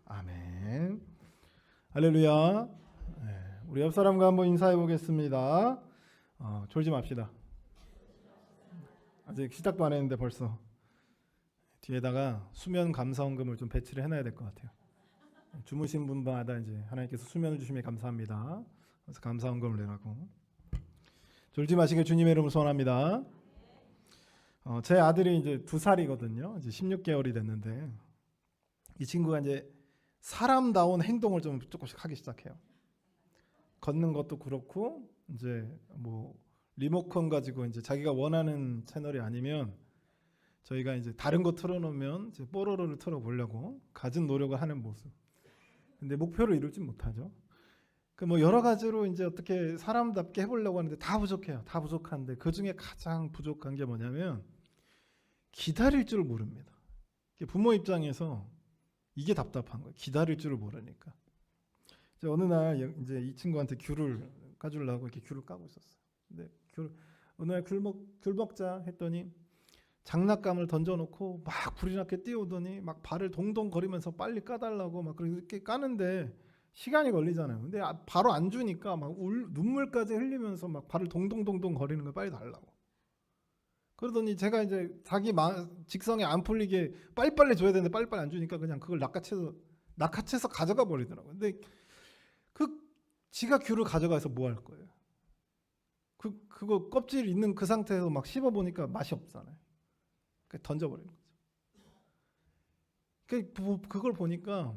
아멘. 할렐루야. 우리 옆 사람과 한번 인사해 보겠습니다. 졸지 맙시다. 아직 시작도 안 했는데 벌써 뒤에다가 수면 감사원금을 좀 배치를 해놔야 될 것 같아요. 주무신 분마다 이제 하나님께서 수면을 주시면 감사합니다. 그래서 감사원금을 내라고. 졸지 마시게 주님의 이름으로 소원합니다. 제 아들이 이제 2살이거든요. 이제 16개월이 됐는데 이 친구가 이제 사람다운 행동을 좀 조금씩 하기 시작해요. 걷는 것도 그렇고 이제 뭐 리모컨 가지고 이제 자기가 원하는 채널이 아니면 저희가 이제 다른 거 틀어놓으면 이제 뽀로로를 틀어보려고 갖은 노력을 하는 모습. 근데 목표를 이루지 못하죠. 그 뭐 여러 가지로 이제 어떻게 사람답게 해보려고 하는데 다 부족해요. 다 부족한데 그 중에 가장 부족한 게 뭐냐면 기다릴 줄 모릅니다. 부모 입장에서 이게 답답한 거예요. 기다릴 줄을 모르니까. 어느 날 이제 이 친구한테 귤을 까주려고 이렇게 귤을 까고 있었어요. 근데 어느 날 귤 먹자 했더니 장난감을 던져놓고 막 불이 나게 뛰어오더니 막 발을 동동거리면서 빨리 까달라고 막 그렇게 까는데 시간이 걸리잖아요. 근데 바로 안 주니까 막 눈물까지 흘리면서 막 발을 동동동동 거리는 거 빨리 달라고. 그러더니 제가 이제 자기 직성에 안 풀리게 빨리빨리 줘야 되는데 빨리빨리 안 주니까 그냥 그걸 낚아채서 가져가 버리더라고요. 근데 지가 귤을 가져가서 뭐 할 거예요? 그거 껍질 있는 그 상태에서 막 씹어 보니까 맛이 없잖아요. 던져버리는 거죠. 그걸 보니까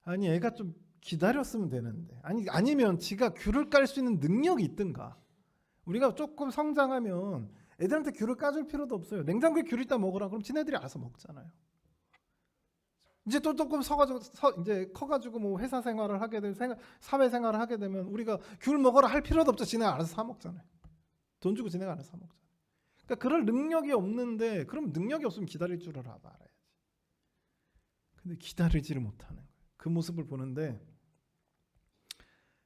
아니 애가 좀 기다렸으면 되는데 아니면 지가 귤을 깔 수 있는 능력이 있든가. 우리가 조금 성장하면 애들한테 귤을 까줄 필요도 없어요. 냉장고에 귤 있다 먹으라 그럼 지네들이 알아서 먹잖아요. 이제 또 조금 이제 커가지고 뭐 회사 생활을 하게 되면 사회 생활을 하게 되면 우리가 귤 먹어라 할 필요도 없죠. 지네가 알아서 사 먹잖아요. 돈 주고 지네가 알아서 사 먹잖아요. 그러니까 그럴 능력이 없는데 그럼 능력이 없으면 기다릴 줄 알아야지. 근데 기다리지를 못하는 거예요. 그 모습을 보는데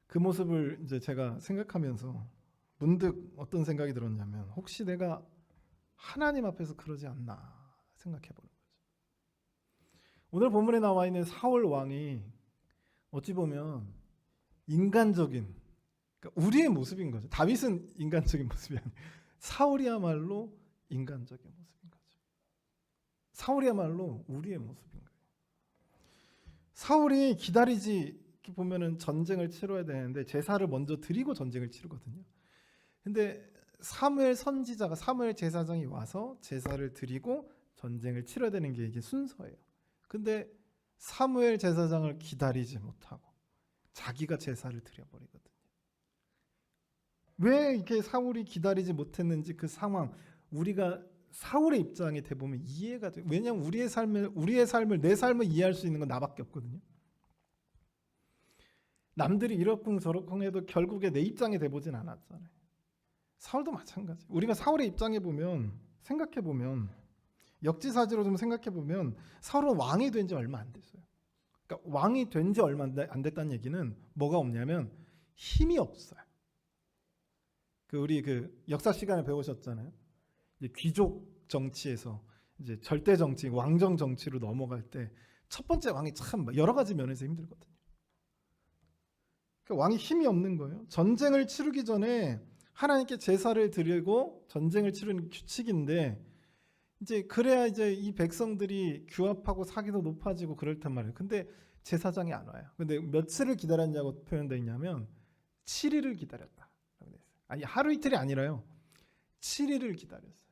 그 모습을 이제 제가 생각하면서 문득 어떤 생각이 들었냐면 혹시 내가 하나님 앞에서 그러지 않나 생각해 보는 거죠. 오늘 본문에 나와 있는 사울 왕이 어찌 보면 인간적인 그러니까 우리의 모습인 거죠. 다윗은 인간적인 모습이 아니에요. 사울이야말로 인간적인 모습인 거죠. 사울이야말로 우리의 모습인 거예요. 사울이 기다리지 보면은 전쟁을 치러야 되는데 제사를 먼저 드리고 전쟁을 치르거든요. 근데 사무엘 선지자가 사무엘 제사장이 와서 제사를 드리고 전쟁을 치러야 되는 게 이게 순서예요. 근데 사무엘 제사장을 기다리지 못하고 자기가 제사를 드려버리거든요. 왜 이렇게 사울이 기다리지 못했는지 그 상황 우리가 사울의 입장에 대보면 이해가 돼요. 왜냐하면 우리의 삶을 내 삶을 이해할 수 있는 건 나밖에 없거든요. 남들이 이렇쿵 저렇쿵 해도 결국에 내 입장에 대보진 않았잖아요. 사울도 마찬가지. 우리가 사울의 입장에 보면 생각해 보면 역지사지로 좀 생각해 보면 사울은 왕이 된 지 얼마 안 됐어요. 그러니까 왕이 된 지 얼마 안 됐다는 얘기는 뭐가 없냐면 힘이 없어요. 우리 역사 시간에 배우셨잖아요. 이제 귀족 정치에서 이제 절대 정치, 왕정 정치로 넘어갈 때 첫 번째 왕이 참 여러 가지 면에서 힘들거든요. 그러니까 왕이 힘이 없는 거예요. 전쟁을 치르기 전에 하나님께 제사를 드리고 전쟁을 치르는 규칙인데 이제 그래야 이제 이 백성들이 규합하고 사기도 높아지고 그럴 단 말이에요. 근데 제사장이 안 와요. 근데 며칠을 기다렸냐고 표현되어 있냐면 7일을 기다렸다. 아니 하루 이틀이 아니라요. 7일을 기다렸어요.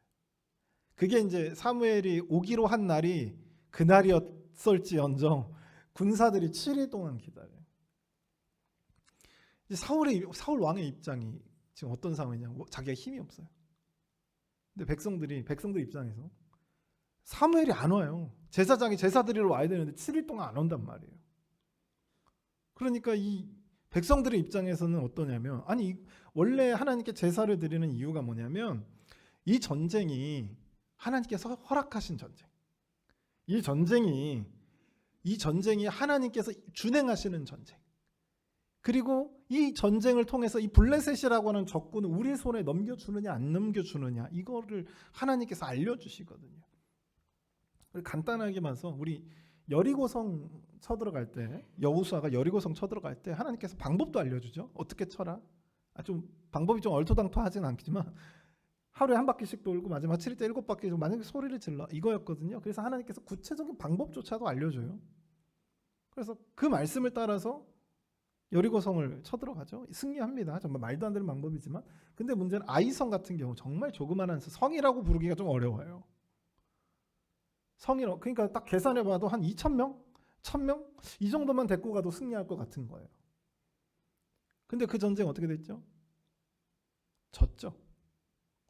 그게 이제 사무엘이 오기로 한 날이 그날이었을지언정 군사들이 7일 동안 기다려요. 이제 사울 왕의 입장이 지금 어떤 상황이냐? 자기가 힘이 없어요. 근데 백성들 입장에서 사무엘이 안 와요. 제사장이 제사 드리러 와야 되는데 7일 동안 안 온단 말이에요. 그러니까 이 백성들의 입장에서는 어떠냐면 아니 원래 하나님께 제사를 드리는 이유가 뭐냐면 이 전쟁이 하나님께서 허락하신 전쟁. 이 전쟁이 하나님께서 준행하시는 전쟁. 그리고 이 전쟁을 통해서 이 블레셋이라고 하는 적군을 우리 손에 넘겨주느냐 안 넘겨주느냐 이거를 하나님께서 알려주시거든요. 간단하게 봐서 우리 여리고성 쳐들어갈 때, 여호수아가 여리고성 쳐들어갈 때 하나님께서 방법도 알려주죠. 어떻게 쳐라. 좀 방법이 좀 얼토당토하진 않지만 하루에 한 바퀴씩 돌고 마지막 7일째 7바퀴 만약에 소리를 질러 이거였거든요. 그래서 하나님께서 구체적인 방법조차도 알려줘요. 그래서 그 말씀을 따라서 여리고성을 쳐들어가죠. 승리합니다. 정말 말도 안 되는 방법이지만, 근데 문제는 아이성 같은 경우 정말 조그마한 성이라고 부르기가 좀 어려워요. 성이라고, 그러니까 딱 계산해봐도 한 2,000명? 1,000명? 이 정도만 데리고 가도 승리할 것 같은 거예요. 근데 그 전쟁 어떻게 됐죠? 졌죠.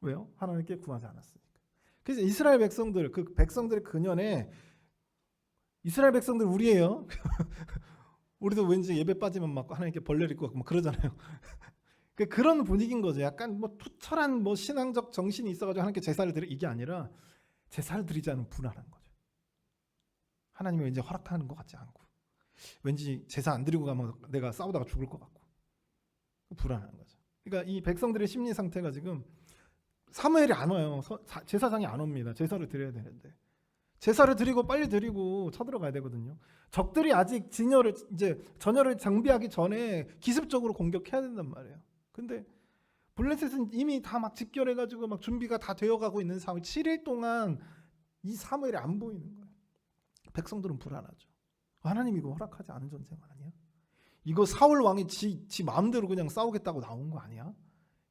왜요? 하나님께 구하지 않았으니까. 그래서 이스라엘 백성들, 그 백성들의 근연에 이스라엘 백성들 우리예요. 우리도 왠지 예배 빠지면 막 하나님께 벌레를 입고 막 그러잖아요. 그런 분위기인 거죠. 약간 뭐 투철한 뭐 신앙적 정신이 있어가지고 하나님께 제사를 드리, 이게 아니라 제사를 드리지 않으면 불안한 거죠. 하나님이 왠지 허락하는 것 같지 않고, 왠지 제사 안 드리고 가면 내가 싸우다가 죽을 것 같고 불안한 거죠. 그러니까 이 백성들의 심리 상태가 지금 사무엘이 안 와요. 제사장이 안 옵니다. 제사를 드려야 되는데 제사를 드리고 빨리 드리고 쳐들어가야 되거든요. 적들이 아직 전열을 장비하기 전에 기습적으로 공격해야 된단 말이에요. 근데 블레셋은 이미 다 막 집결해가지고 막 준비가 다 되어가고 있는 상황. 7일 동안 이 사무엘이 안 보이는 거예요. 백성들은 불안하죠. 하나님 이거 허락하지 않은 전쟁 아니야? 이거 사울 왕이 지 마음대로 그냥 싸우겠다고 나온 거 아니야?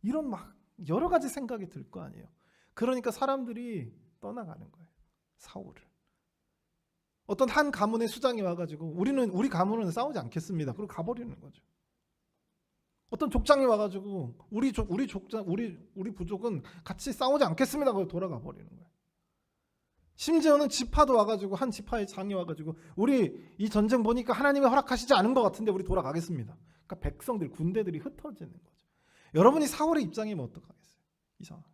이런 막 여러 가지 생각이 들 거 아니에요. 그러니까 사람들이 떠나가는 거예요. 사울을. 어떤 한 가문의 수장이 와가지고 우리 가문은 싸우지 않겠습니다. 그리고 가버리는 거죠. 어떤 족장이 와가지고 우리 부족은 같이 싸우지 않겠습니다. 그리고 돌아가 버리는 거예요. 심지어는 지파도 와가지고 한 지파의 장이 와가지고 우리 이 전쟁 보니까 하나님이 허락하시지 않은 것 같은데 우리 돌아가겠습니다. 그러니까 백성들 군대들이 흩어지는 거죠. 여러분이 사울의 입장이면 어떡하겠어요? 이 상황.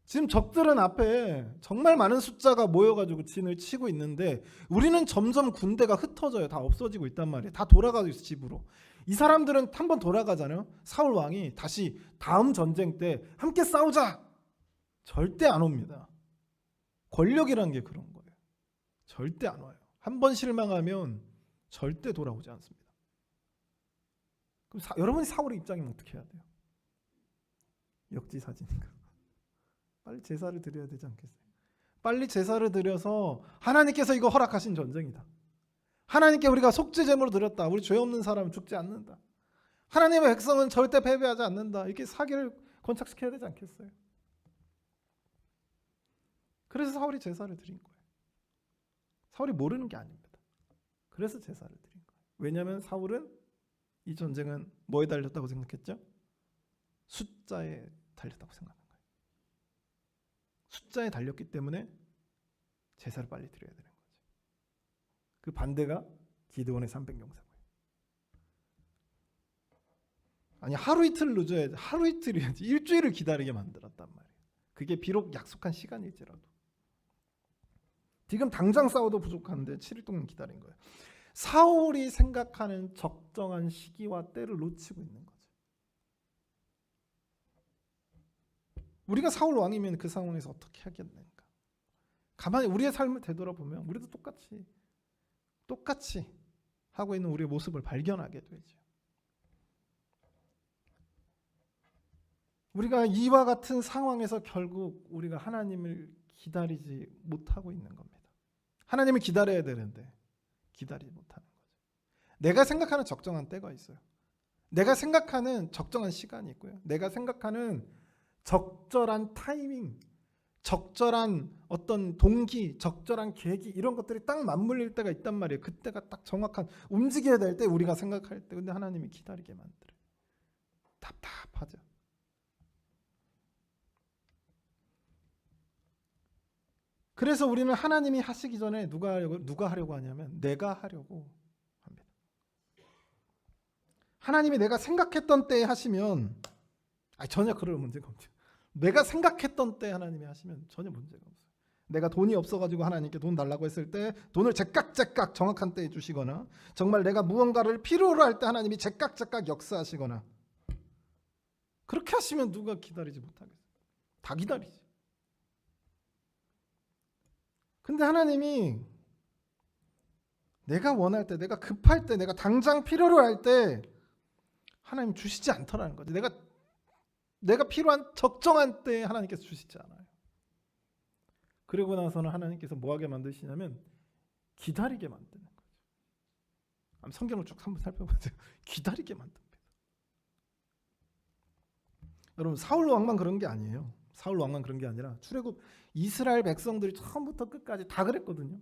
지금 적들은 앞에 정말 많은 숫자가 모여가지고 진을 치고 있는데 우리는 점점 군대가 흩어져요. 다 없어지고 있단 말이에요. 다 돌아가고 있어 집으로. 이 사람들은 한번 돌아가잖아요. 사울 왕이 다시 다음 전쟁 때 함께 싸우자. 절대 안 옵니다. 권력이란 게 그런 거예요. 절대 안 와요. 한 번 실망하면 절대 돌아오지 않습니다. 그럼 여러분이 사울의 입장이면 어떻게 해야 돼요? 역지사지니까. 빨리 제사를 드려야 되지 않겠어요? 빨리 제사를 드려서 하나님께서 이거 허락하신 전쟁이다. 하나님께 우리가 속죄제물을 드렸다. 우리 죄 없는 사람은 죽지 않는다. 하나님의 백성은 절대 패배하지 않는다. 이렇게 사기를 권착시켜야 되지 않겠어요? 그래서 사울이 제사를 드린 거예요. 사울이 모르는 게 아닙니다. 그래서 제사를 드린 거예요. 왜냐하면 사울은 이 전쟁은 뭐에 달렸다고 생각했죠? 숫자에 달렸다고 생각한 거예요. 숫자에 달렸기 때문에 제사를 빨리 드려야 되는 거죠. 그 반대가 기드온의 300용사고요. 아니 하루 이틀 늦어야지. 하루 이틀이야지. 일주일을 기다리게 만들었단 말이에요. 그게 비록 약속한 시간일지라도. 지금 당장 싸워도 부족한데 7일 동안 기다린 거예요. 사울이 생각하는 적정한 시기와 때를 놓치고 있는 거죠. 우리가 사울 왕이면 그 상황에서 어떻게 하겠는가? 가만히 우리의 삶을 되돌아보면 우리도 똑같이 하고 있는 우리의 모습을 발견하게 되죠. 우리가 이와 같은 상황에서 결국 우리가 하나님을 기다리지 못하고 있는 겁니다. 하나님을 기다려야 되는데 기다리지 못하는 거죠. 내가 생각하는 적정한 때가 있어요. 내가 생각하는 적정한 시간이 있고요. 내가 생각하는 적절한 타이밍, 적절한 어떤 동기, 적절한 계기 이런 것들이 딱 맞물릴 때가 있단 말이에요. 그때가 딱 정확한 움직여야 될 때 우리가 생각할 때 근데 하나님이 기다리게 만들어요. 답답하죠. 그래서 우리는 하나님이 하시기 전에 누가 하려고 하냐면 내가 하려고 합니다. 하나님이 내가 생각했던 때에 하시면 전혀 그럴 문제가 없죠. 내가 생각했던 때 하나님이 하시면 전혀 문제가 없어요. 내가 돈이 없어가지고 하나님께 돈 달라고 했을 때 돈을 제깍제깍 정확한 때에 주시거나 정말 내가 무언가를 필요로 할 때 하나님이 제깍제깍 역사하시거나 그렇게 하시면 누가 기다리지 못하겠어요. 다 기다리지. 근데 하나님이 내가 원할 때, 내가 급할 때, 내가 당장 필요로 할 때 하나님 주시지 않더라는 거죠. 내가 필요한 적정한 때에 하나님께서 주시지 않아요. 그리고 나서는 하나님께서 뭐하게 만드시냐면 기다리게 만드는 거죠. 한번 성경을 쭉 한번 살펴보세요. 기다리게 만듭니다. 여러분, 사울 왕만 그런 게 아니에요. 사울 왕만 그런 게 아니라 출애굽 이스라엘 백성들이 처음부터 끝까지 다 그랬거든요.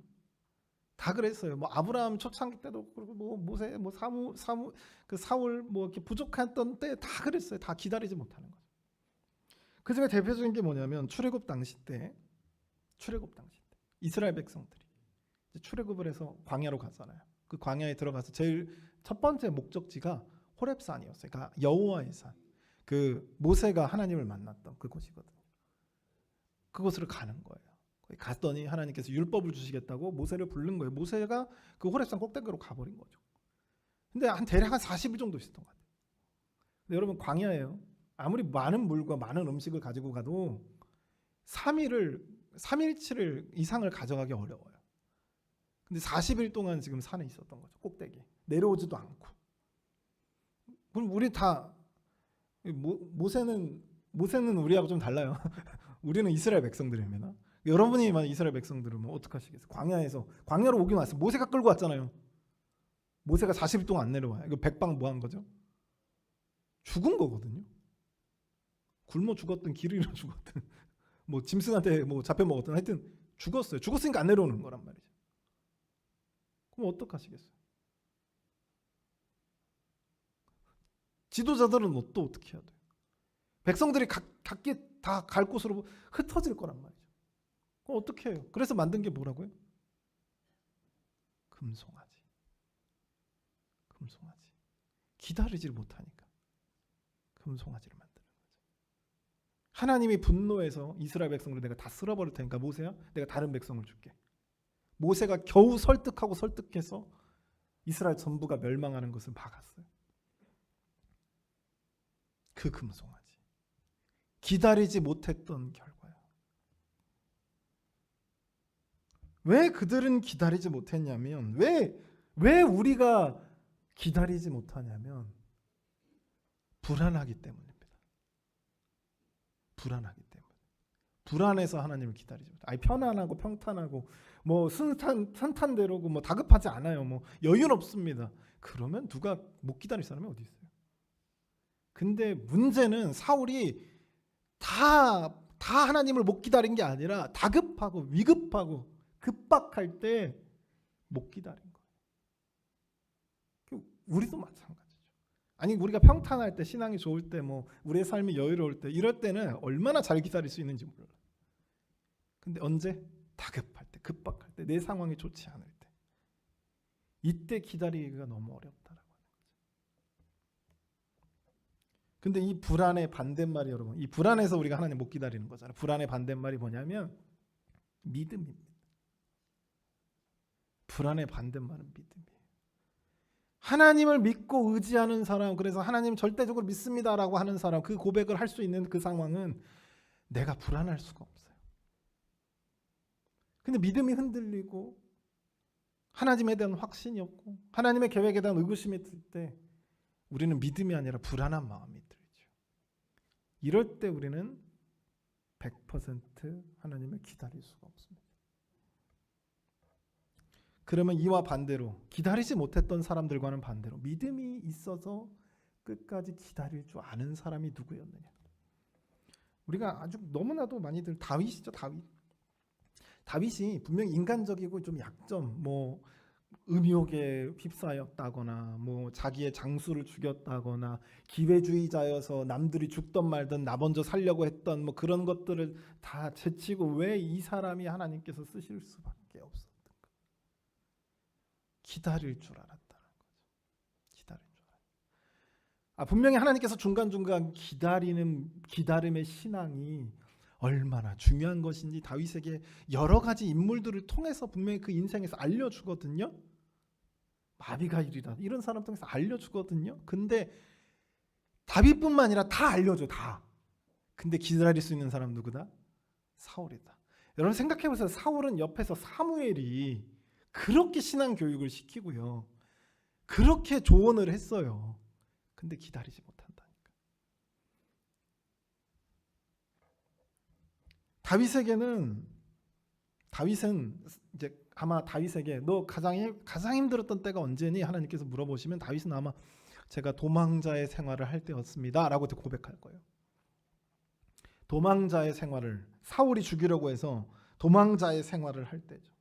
다 그랬어요. 뭐 아브라함 초창기 때도 그렇고 뭐 모세, 뭐 사울 뭐 이렇게 부족했던 때 다 그랬어요. 다 기다리지 못하는 거죠. 그 중에 대표적인 게 뭐냐면 출애굽 당시 때 이스라엘 백성들이 출애굽을 해서 광야로 갔잖아요. 그 광야에 들어가서 제일 첫 번째 목적지가 호렙산이었어요. 그러니까 여호와의 산. 그 모세가 하나님을 만났던 그곳이거든요. 그곳으로 가는 거예요. 거기 갔더니 하나님께서 율법을 주시겠다고 모세를 부른 거예요. 모세가 그 호렙산 꼭대기로 가버린 거죠. 근데 대략 한 40일 정도 있었던 것 같아요. 근데 여러분, 광야예요. 아무리 많은 물과 많은 음식을 가지고 가도 3일치를 이상을 가져가기 어려워요. 근데 40일 동안 지금 산에 있었던 거죠. 꼭대기. 내려오지도 않고. 그럼 우리 다 모세는 우리하고 좀 달라요. 우리는 이스라엘 백성들입니다. 여러분이 만약 이스라엘 백성들이면 어떡하시겠어요? 광야로 오긴 왔어요. 모세가 끌고 왔잖아요. 모세가 40일 동안 안 내려와요. 이거 백방 뭐 한 거죠? 죽은 거거든요. 굶어 죽었든 길 잃어 죽었든 뭐 짐승한테 뭐 잡혀 먹었든 하여튼 죽었어요. 죽었으니까 안 내려오는 거란 말이죠. 그럼 어떡하시겠어요? 지도자들은 또 어떻게 해야 돼요? 백성들이 각기 다 갈 곳으로 흩어질 거란 말이죠. 그럼 어떻게 해요? 그래서 만든 게 뭐라고요? 금송아지. 기다리지를 못하니까 금송아지를 만드는 거죠. 하나님이 분노해서 이스라엘 백성을 내가 다 쓸어버릴 테니까 모세야, 내가 다른 백성을 줄게. 모세가 겨우 설득해서 이스라엘 전부가 멸망하는 것을 막았어요. 그 금송아지. 기다리지 못했던 결과예요. 왜 그들은 기다리지 못했냐면, 왜 우리가 기다리지 못하냐면 불안하기 때문입니다. 불안해서 하나님을 기다리지 못해요. 아니, 편안하고 평탄하고 뭐 순탄대로고 뭐 다급하지 않아요. 뭐 여유는 없습니다. 그러면 누가 못 기다릴 사람이 어디 있어요? 근데 문제는 사울이 다 하나님을 못 기다린 게 아니라 다급하고 위급하고 급박할 때 못 기다린 거예요. 우리도 마찬가지죠. 아니, 우리가 평탄할 때, 신앙이 좋을 때, 뭐 우리의 삶이 여유로울 때, 이럴 때는 얼마나 잘 기다릴 수 있는지 몰라요. 근데 언제? 다급할 때, 급박할 때, 내 상황이 좋지 않을 때, 이때 기다리기가 너무 어렵다라고 하는 거죠. 근데 이 불안의 반대말이, 여러분, 이 불안해서 우리가 하나님 못 기다리는 거잖아요. 불안의 반대말이 뭐냐면 믿음입니다. 불안의 반대말은 믿음이에요. 하나님을 믿고 의지하는 사람, 그래서 하나님 절대적으로 믿습니다라고 하는 사람, 그 고백을 할 수 있는 그 상황은 내가 불안할 수가 없어요. 근데 믿음이 흔들리고 하나님에 대한 확신이 없고 하나님의 계획에 대한 의구심이 들 때 우리는 믿음이 아니라 불안한 마음이 들죠. 이럴 때 우리는 100% 하나님을 기다릴 수가 없습니다. 그러면 이와 반대로 기다리지 못했던 사람들과는 반대로 믿음이 있어서 끝까지 기다릴 줄 아는 사람이 누구였느냐? 우리가 아주 너무나도 많이들 다윗이죠. 다윗이 분명히 인간적이고 좀 약점, 뭐 음욕에 휩싸였다거나, 뭐 자기의 장수를 죽였다거나, 기회주의자여서 남들이 죽던 말든 나 먼저 살려고 했던 뭐 그런 것들을 다 제치고 왜 이 사람이 하나님께서 쓰실 수밖에 없었던 거? 기다릴 줄 알았다는 거죠. 기다릴 줄 알았다. 분명히 하나님께서 중간중간 기다림의 신앙이 얼마나 중요한 것인지 다윗에게 여러 가지 인물들을 통해서 분명히 그 인생에서 알려주거든요. 아비가일이라 이런 사람 통해서 알려주거든요. 근데 다윗뿐만 아니라 다 알려줘, 다. 근데 기다릴 수 있는 사람 누구다? 사울이다. 여러분 생각해 보세요. 사울은 옆에서 사무엘이 그렇게 신앙 교육을 시키고요. 그렇게 조언을 했어요. 근데 기다리지 못한다니까. 다윗은 이제 아마 다윗에게 너 가장 힘들었던 때가 언제니? 하나님께서 물어보시면 다윗은 아마 제가 도망자의 생활을 할 때였습니다 라고 고백할 거예요. 도망자의 생활을, 사울이 죽이려고 해서 도망자의 생활을 할 때죠.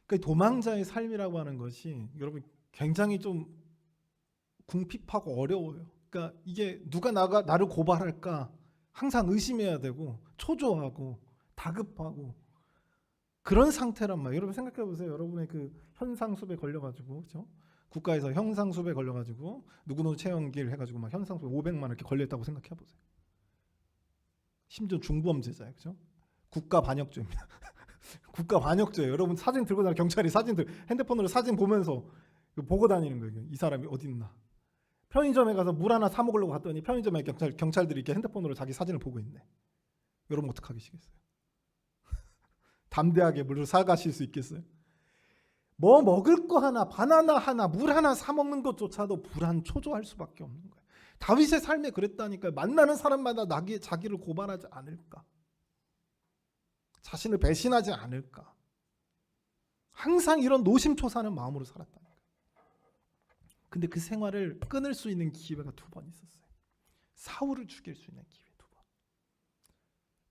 그 도망자의 삶이라고 하는 것이 여러분 굉장히 좀 궁핍하고 어려워요. 그러니까 이게 누가 나를 고발할까 항상 의심해야 되고 초조하고 다급하고 그런 상태란 말이에요. 여러분 생각해 보세요. 여러분의 그 현상수배 걸려가지고, 그렇죠? 국가에서 현상수배 걸려가지고 누구누구 채용길 해가지고 막 현상수배 500만 원 이렇게 걸렸다고 생각해 보세요. 심지어 중범죄자예요, 그렇죠? 국가 반역죄입니다. 국가 반역죄예요. 여러분 사진 들고 다니는 경찰이 핸드폰으로 사진 보면서 보고 다니는 거예요. 이 사람이 어디 있나? 편의점에 가서 물 하나 사 먹으려고 갔더니 편의점에 경찰들이 이렇게 핸드폰으로 자기 사진을 보고 있네. 여러분 어떡하시겠어요? 담대하게 물을 사가실 수 있겠어요? 뭐 먹을 거 하나, 바나나 하나, 물 하나 사 먹는 것조차도 불안, 초조할 수밖에 없는 거예요. 다윗의 삶에 그랬다니까요. 만나는 사람마다 자기를 고발하지 않을까? 자신을 배신하지 않을까? 항상 이런 노심초사하는 마음으로 살았다니까요. 근데 그 생활을 끊을 수 있는 기회가 2번 있었어요. 사울을 죽일 수 있는 기회 2번.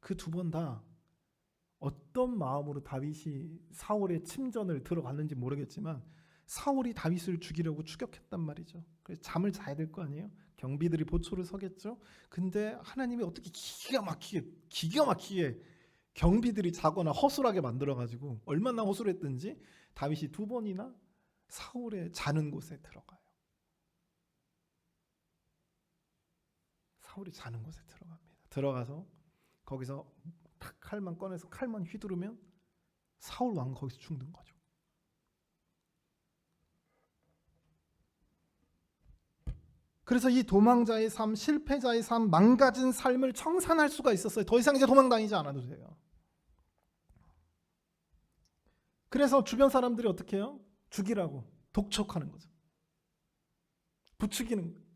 그 2번 다 어떤 마음으로 다윗이 사울의 침전을 들어갔는지 모르겠지만 사울이 다윗을 죽이려고 추격했단 말이죠. 그래서 잠을 자야 될 거 아니에요. 경비들이 보초를 서겠죠. 근데 하나님이 어떻게 기가 막히게 경비들이 자거나 허술하게 만들어가지고 얼마나 허술했든지 다윗이 2번이나 사울의 자는 곳에 들어가요. 사울이 자는 곳에 들어갑니다. 들어가서 거기서 탁 칼만 꺼내서 칼만 휘두르면 사울 왕 거기서 죽는 거죠. 그래서 이 도망자의 삶, 실패자의 삶, 망가진 삶을 청산할 수가 있었어요. 더 이상 이제 도망다니지 않아도 돼요. 그래서 주변 사람들이 어떻게 해요? 죽이라고 독촉하는 거죠. 부추기는 거예요.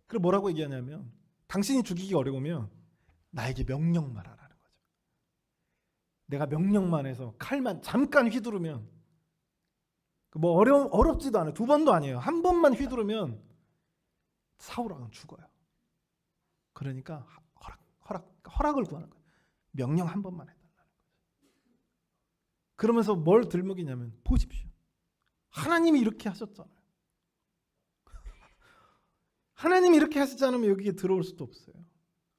그리고 뭐라고 얘기하냐면 당신이 죽이기 어려우면 나에게 명령만 하라는 거죠. 내가 명령만 해서 칼만 잠깐 휘두르면 뭐 어렵지도 않아요. 2번도 아니에요. 1번만 휘두르면 사울 왕은 죽어요. 그러니까 허락을 구하는 거예요. 명령 1번만 해달라는 거죠. 그러면서 뭘 들먹이냐면 보십시오. 하나님이 이렇게 하셨잖아요. 하나님이 이렇게 하시지 않으면 여기에 들어올 수도 없어요.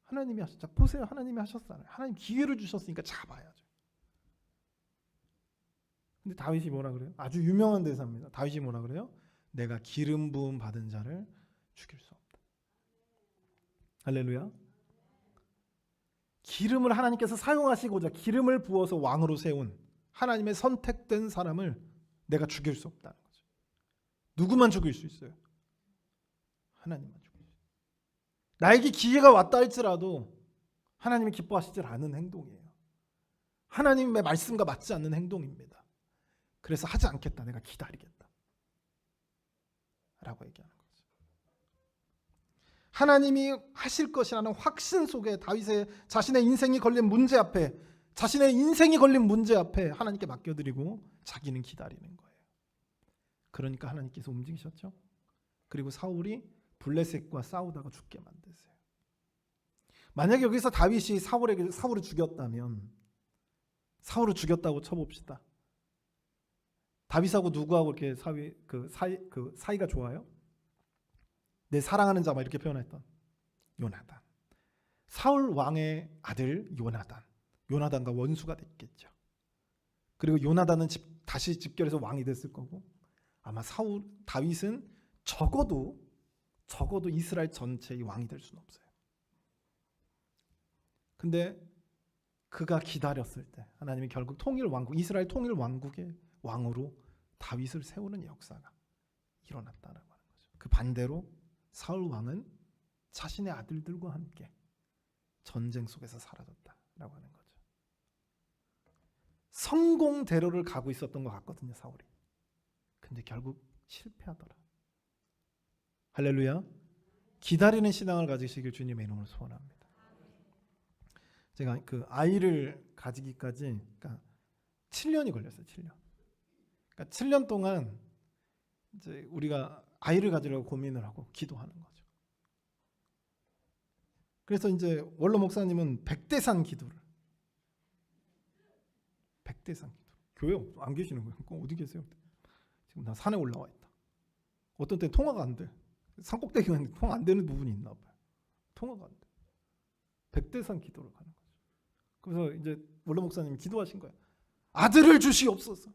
하나님이 하셨죠. 보세요. 하나님이 하셨잖아요. 하나님 기회를 주셨으니까 잡아야죠. 근데 다윗이 뭐라 그래요? 아주 유명한 대사입니다. 다윗이 뭐라 그래요? 내가 기름 부음 받은 자를 죽일 수 없다. 할렐루야. 기름을 하나님께서 사용하시고자 기름을 부어서 왕으로 세운 하나님의 선택된 사람을 내가 죽일 수 없다는 거죠. 누구만 죽일 수 있어요? 하나님만 죽일 수 있어요. 나에게 기회가 왔다 할지라도 하나님이 기뻐하시지 않은 행동이에요. 하나님의 말씀과 맞지 않는 행동입니다. 그래서 하지 않겠다. 내가 기다리겠다. 라고 얘기하는 거죠. 하나님이 하실 것이라는 확신 속에 다윗의 자신의 인생이 걸린 문제 앞에 하나님께 맡겨드리고 자기는 기다리는 거예요. 그러니까 하나님께서 움직이셨죠. 그리고 사울이 블레셋과 싸우다가 죽게 만드세요. 만약에 여기서 다윗이 사울을 죽였다면 사울을 죽였다고 쳐봅시다. 다윗하고 누구하고 이렇게 사이가 좋아요? 내 사랑하는 자 막 이렇게 표현했던 요나단. 사울 왕의 아들 요나단과 원수가 됐겠죠. 그리고 요나단은 다시 집결해서 왕이 됐을 거고 아마 다윗은 적어도 이스라엘 전체의 왕이 될 수는 없어요. 근데 그가 기다렸을 때 하나님이 결국 이스라엘 통일 왕국의 왕으로 다윗을 세우는 역사가 일어났다라고 하는 거죠. 그 반대로 사울 왕은 자신의 아들들과 함께 전쟁 속에서 사라졌다라고 하는 거죠. 성공대로를 가고 있었던 것 같거든요, 사울이. 근데 결국 실패하더라. 할렐루야. 기다리는 신앙을 가지시길 주님의 이름으로 소원합니다. 제가 그 아이를 가지기까지 그러니까 7년이 걸렸어요. 7년. 그러니까 7년 동안 이제 우리가 아이를 가지려고 고민을 하고 기도하는 거죠. 그래서 이제 원로 목사님은 백대산 기도를 백대산 기도. 교회 안 계시는 거예요. 어디 계세요? 지금 나 산에 올라와 있다. 어떤 때는 통화가 안 돼. 산꼭대기가 있는데 통화 안 되는 부분이 있나 봐요. 통화가 안 돼. 백대산 기도를 가는 거죠. 그래서 이제 원로 목사님이 기도하신 거예요. 아들을 주시옵소서.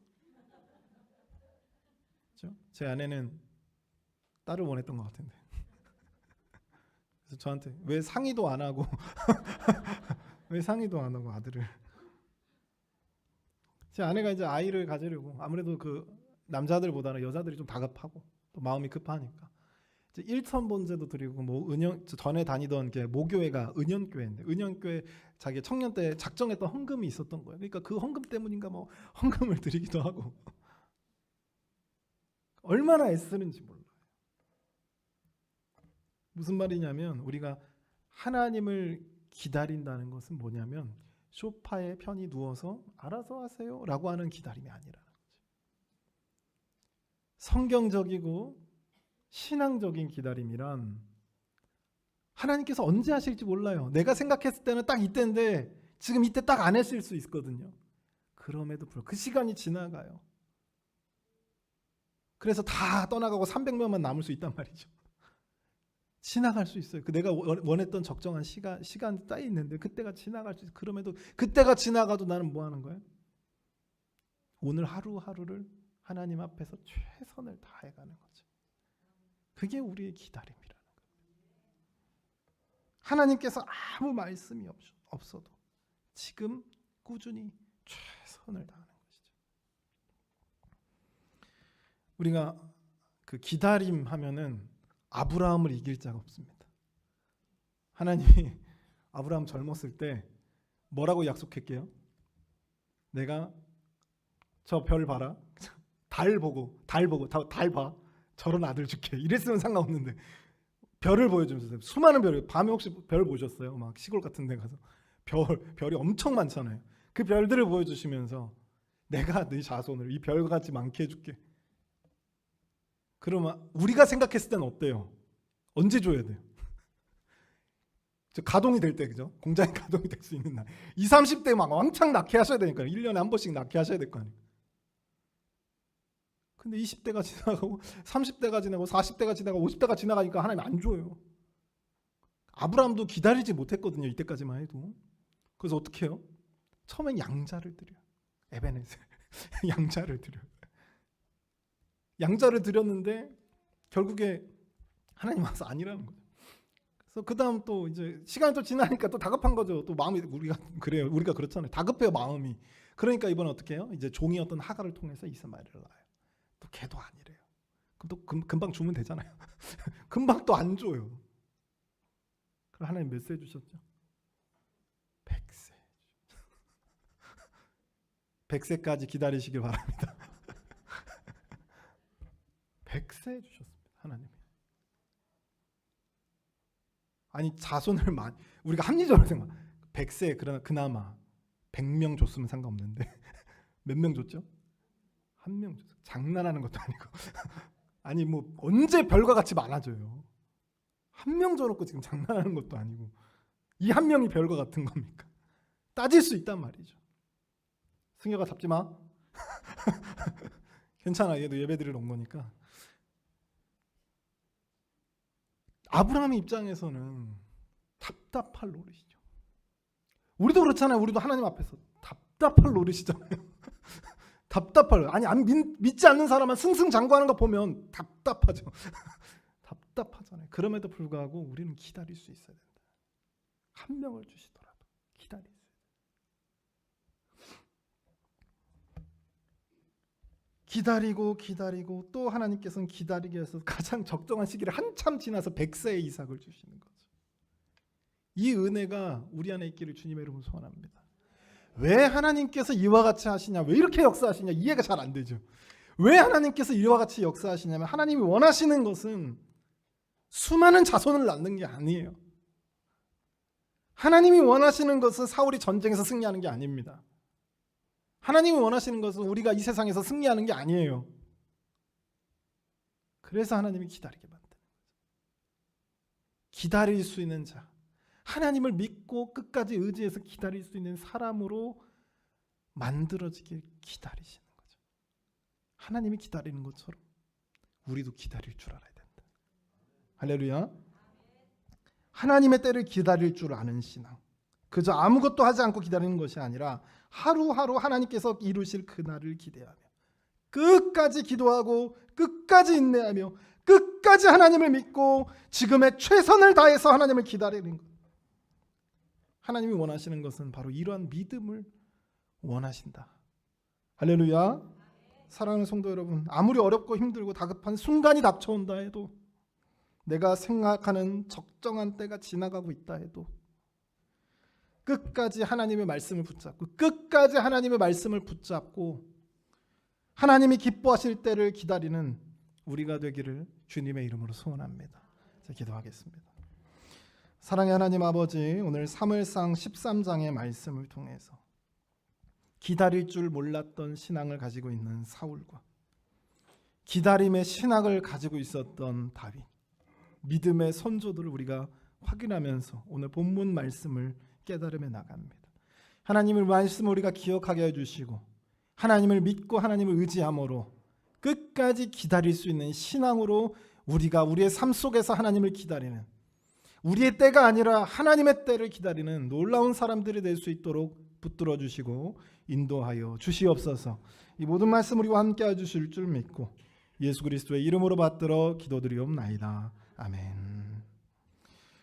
그렇죠? 제 아내는 딸을 원했던 것 같은데. 그래서 저한테 왜 상의도 안 하고 왜 상의도 안 하고 아들을. 제 아내가 이제 아이를 가지려고 아무래도 그 남자들보다는 여자들이 좀 다급하고 또 마음이 급하니까 이제 일천 번제도 드리고 뭐 은연 전에 다니던 게 모교회가 은연교회인데 은연교회 자기 청년 때 작정했던 헌금이 있었던 거예요. 그러니까 그 헌금 때문인가 뭐 헌금을 드리기도 하고 얼마나 애쓰는지 몰라요. 무슨 말이냐면 우리가 하나님을 기다린다는 것은 뭐냐면 소파에 편히 누워서 알아서 하세요 라고 하는 기다림이 아니라는 거죠. 성경적이고 신앙적인 기다림이란 하나님께서 언제 하실지 몰라요. 내가 생각했을 때는 딱 이때인데 지금 이때 딱 안 했을 수 있거든요. 그럼에도 불구하고 그 시간이 지나가요. 그래서 다 떠나가고 300명만 남을 수 있단 말이죠. 지나갈 수 있어요. 그 내가 원했던 적정한 시간 따위 있는데 그때가 지나갈 수 있어요. 그럼에도 그때가 지나가도 나는 뭐 하는 거예요? 오늘 하루하루를 하나님 앞에서 최선을 다해가는 거죠. 그게 우리의 기다림이라는 거예요. 하나님께서 아무 말씀이 없어도 지금 꾸준히 최선을 다하는 것이죠. 우리가 그 기다림 하면은 아브라함을 이길 자가 없습니다. 하나님이 아브라함 젊었을 때 뭐라고 약속했게요? 내가 저 별 봐라. 달 봐. 저런 아들 줄게. 이랬으면 상관없는데 별을 보여주면서 수많은 별을 밤에 혹시 별 보셨어요? 막 시골 같은 데 가서 별이 엄청 많잖아요. 그 별들을 보여주시면서 내가 네 자손을 이 별같이 많게 해줄게. 그러면 우리가 생각했을 때는 어때요? 언제 줘야 돼요? 가동이 될 때, 그죠? 공장이 가동이 될 수 있는 날. 20, 30대 막 왕창 낳게 하셔야 되니까요. 1년에 한 번씩 낳게 하셔야 될 거 아니에요. 근데 20대가 지나가고 30대가 지나고 40대가 지나가고 50대가 지나가니까 하나님 안 줘요. 아브라함도 기다리지 못했거든요. 이때까지만 해도. 그래서 어떻게 해요? 처음엔 양자를 드려요. 에베네셀. 양자를 드려요. 양자를 드렸는데 결국에 하나님 와서 아니라는 거죠. 그래서 그 다음 또 이제 시간이 또 지나니까 또 다급한 거죠. 또 마음이 우리가 그래요. 우리가 그렇잖아요. 다급해요 마음이. 그러니까 이번에 어떻게 해요? 이제 종이었던 하갈을 통해서 이스마엘을 낳아요. 또 걔도 아니래요. 그럼 또 금방 주면 되잖아요. 금방 또 안 줘요. 그럼 하나님 몇 세 주셨죠? 100세. 100세까지 기다리시길 바랍니다. 100세 주셨습니다. 하나님이. 아니 자손을 많이 우리가 합리적으로 생각. 100세 그나마 100명 줬으면 상관없는데 몇 명 줬죠? 1명 줬어요. 장난하는 것도 아니고. 아니 뭐 언제 별과 같이 많아져요. 1명 줘놓고 지금 장난하는 것도 아니고 이 한 명이 별과 같은 겁니까? 따질 수 있단 말이죠. 승효가 잡지 마. 괜찮아. 얘도 예배 드리러 온 거니까. 아브라함의 입장에서는 답답할 노릇이죠. 우리도 그렇잖아요. 우리도 하나님 앞에서 답답할 노릇이잖아요. 답답할. 아니 믿지 않는 사람은 승승장구하는 거 보면 답답하죠. 답답하잖아요. 그럼에도 불구하고 우리는 기다릴 수 있어야 된다. 한 명을 주시더라도 기다릴 수 있어요. 기다리고 또 하나님께서는 기다리게 해서 가장 적정한 시기를 한참 지나서 100세의 이삭을 주시는 거죠. 이 은혜가 우리 안에 있기를 주님의 이름으로 소원합니다. 왜 하나님께서 이와 같이 하시냐, 왜 이렇게 역사하시냐 이해가 잘 안 되죠. 왜 하나님께서 이와 같이 역사하시냐면 하나님이 원하시는 것은 수많은 자손을 낳는 게 아니에요. 하나님이 원하시는 것은 사울이 전쟁에서 승리하는 게 아닙니다. 하나님이 원하시는 것은 우리가 이 세상에서 승리하는 게 아니에요. 그래서 하나님이 기다리게 만드는 거죠. 기다릴 수 있는 자, 하나님을 믿고 끝까지 의지해서 기다릴 수 있는 사람으로 만들어지길 기다리시는 거죠. 하나님이 기다리는 것처럼 우리도 기다릴 줄 알아야 된다. 할렐루야. 하나님의 때를 기다릴 줄 아는 신앙, 그저 아무것도 하지 않고 기다리는 것이 아니라 하루하루 하나님께서 이루실 그날을 기대하며 끝까지 기도하고 끝까지 인내하며 끝까지 하나님을 믿고 지금의 최선을 다해서 하나님을 기다리는 것. 하나님이 원하시는 것은 바로 이러한 믿음을 원하신다. 할렐루야. 사랑하는 성도 여러분, 아무리 어렵고 힘들고 다급한 순간이 닥쳐온다 해도, 내가 생각하는 적정한 때가 지나가고 있다 해도 끝까지 하나님의 말씀을 붙잡고 끝까지 하나님의 말씀을 붙잡고 하나님이 기뻐하실 때를 기다리는 우리가 되기를 주님의 이름으로 소원합니다. 자, 기도하겠습니다. 사랑의 하나님 아버지, 오늘 사무엘상 13장의 말씀을 통해서 기다릴 줄 몰랐던 신앙을 가지고 있는 사울과 기다림의 신학을 가지고 있었던 다윗, 믿음의 선조들을 우리가 확인하면서 오늘 본문 말씀을 깨달음에 나갑니다. 하나님의 말씀을 우리가 기억하게 해주시고 하나님을 믿고 하나님을 의지함으로 끝까지 기다릴 수 있는 신앙으로 우리가 우리의 삶 속에서 하나님을 기다리는, 우리의 때가 아니라 하나님의 때를 기다리는 놀라운 사람들이 될 수 있도록 붙들어 주시고 인도하여 주시옵소서. 이 모든 말씀 우리와 함께 해주실 줄 믿고 예수 그리스도의 이름으로 받들어 기도드리옵나이다. 아멘.